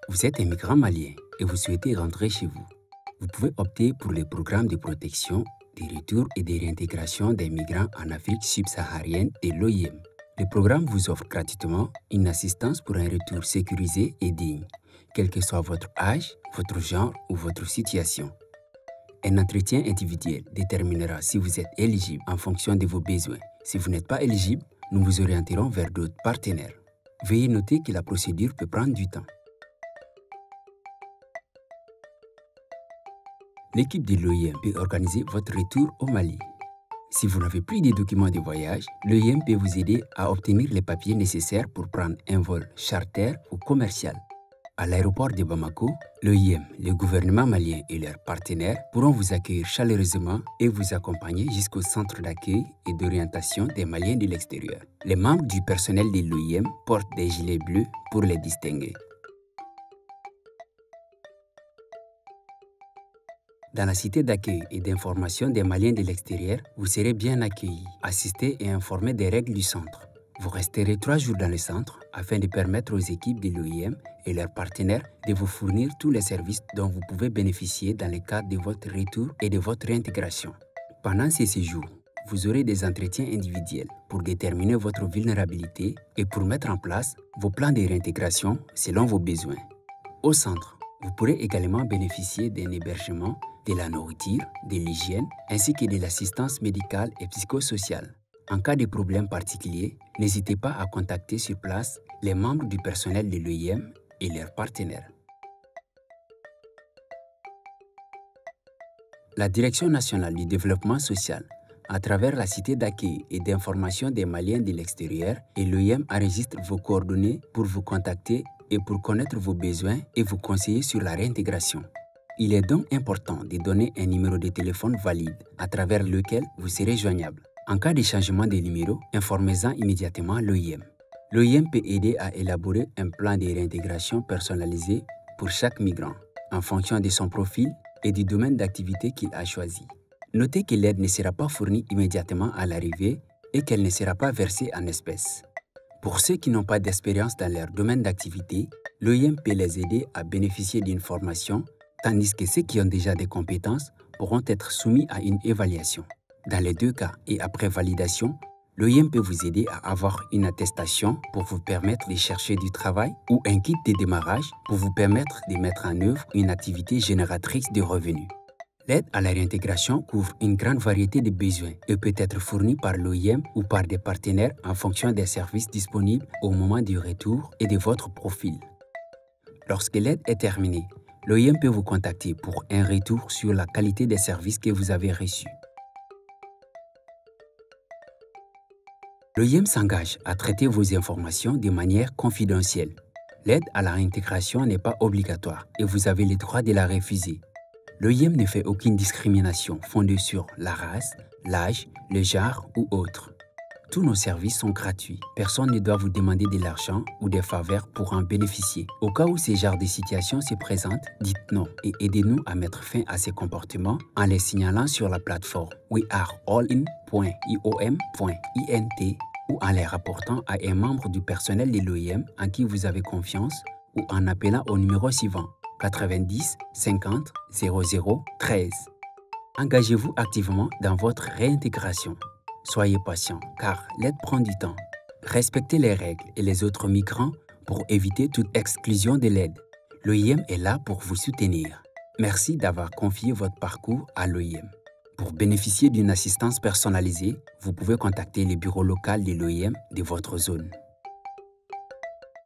Vous êtes un migrant malien et vous souhaitez rentrer chez vous. Vous pouvez opter pour les programmes de protection, de retour et de réintégration des migrants en Afrique subsaharienne de l'OIM. Le programme vous offre gratuitement une assistance pour un retour sécurisé et digne, quel que soit votre âge, votre genre ou votre situation. Un entretien individuel déterminera si vous êtes éligible en fonction de vos besoins. Si vous n'êtes pas éligible, nous vous orienterons vers d'autres partenaires. Veuillez noter que la procédure peut prendre du temps. L'équipe de l'OIM peut organiser votre retour au Mali. Si vous n'avez plus de documents de voyage, l'OIM peut vous aider à obtenir les papiers nécessaires pour prendre un vol charter ou commercial. À l'aéroport de Bamako, l'OIM, le gouvernement malien et leurs partenaires pourront vous accueillir chaleureusement et vous accompagner jusqu'au centre d'accueil et d'orientation des Maliens de l'extérieur. Les membres du personnel de l'OIM portent des gilets bleus pour les distinguer. Dans la cité d'accueil et d'information des Maliens de l'extérieur, vous serez bien accueillis, assistés et informés des règles du centre. Vous resterez 3 jours dans le centre afin de permettre aux équipes de l'OIM et leurs partenaires de vous fournir tous les services dont vous pouvez bénéficier dans le cadre de votre retour et de votre réintégration. Pendant ces séjours, vous aurez des entretiens individuels pour déterminer votre vulnérabilité et pour mettre en place vos plans de réintégration selon vos besoins. Au centre, vous pourrez également bénéficier d'un hébergement, de la nourriture, de l'hygiène, ainsi que de l'assistance médicale et psychosociale. En cas de problème particulier, n'hésitez pas à contacter sur place les membres du personnel de l'OIM et leurs partenaires. La Direction nationale du développement social, à travers la cité d'accueil et d'information des Maliens de l'extérieur, et l'OIM enregistre vos coordonnées pour vous contacter et pour connaître vos besoins et vous conseiller sur la réintégration. Il est donc important de donner un numéro de téléphone valide à travers lequel vous serez joignable. En cas de changement de numéro, informez-en immédiatement l'OIM. L'OIM peut aider à élaborer un plan de réintégration personnalisé pour chaque migrant, en fonction de son profil et du domaine d'activité qu'il a choisi. Notez que l'aide ne sera pas fournie immédiatement à l'arrivée et qu'elle ne sera pas versée en espèces. Pour ceux qui n'ont pas d'expérience dans leur domaine d'activité, l'OIM peut les aider à bénéficier d'une formation, tandis que ceux qui ont déjà des compétences pourront être soumis à une évaluation. Dans les deux cas et après validation, l'OIM peut vous aider à avoir une attestation pour vous permettre de chercher du travail ou un kit de démarrage pour vous permettre de mettre en œuvre une activité génératrice de revenus. L'aide à la réintégration couvre une grande variété de besoins et peut être fournie par l'OIM ou par des partenaires en fonction des services disponibles au moment du retour et de votre profil. Lorsque l'aide est terminée, l'OIM peut vous contacter pour un retour sur la qualité des services que vous avez reçus. L'OIM s'engage à traiter vos informations de manière confidentielle. L'aide à la réintégration n'est pas obligatoire et vous avez le droit de la refuser. L'OIM ne fait aucune discrimination fondée sur la race, l'âge, le genre ou autre. Tous nos services sont gratuits. Personne ne doit vous demander de l'argent ou des faveurs pour en bénéficier. Au cas où ce genre de situation se présente, dites non et aidez-nous à mettre fin à ces comportements en les signalant sur la plateforme weareallin.iom.int ou en les rapportant à un membre du personnel de l'OIM en qui vous avez confiance ou en appelant au numéro suivant 90 50 00 13. Engagez-vous activement dans votre réintégration. Soyez patient car l'aide prend du temps. Respectez les règles et les autres migrants pour éviter toute exclusion de l'aide. L'OIM est là pour vous soutenir. Merci d'avoir confié votre parcours à l'OIM. Pour bénéficier d'une assistance personnalisée, vous pouvez contacter le bureau local de l'OIM de votre zone.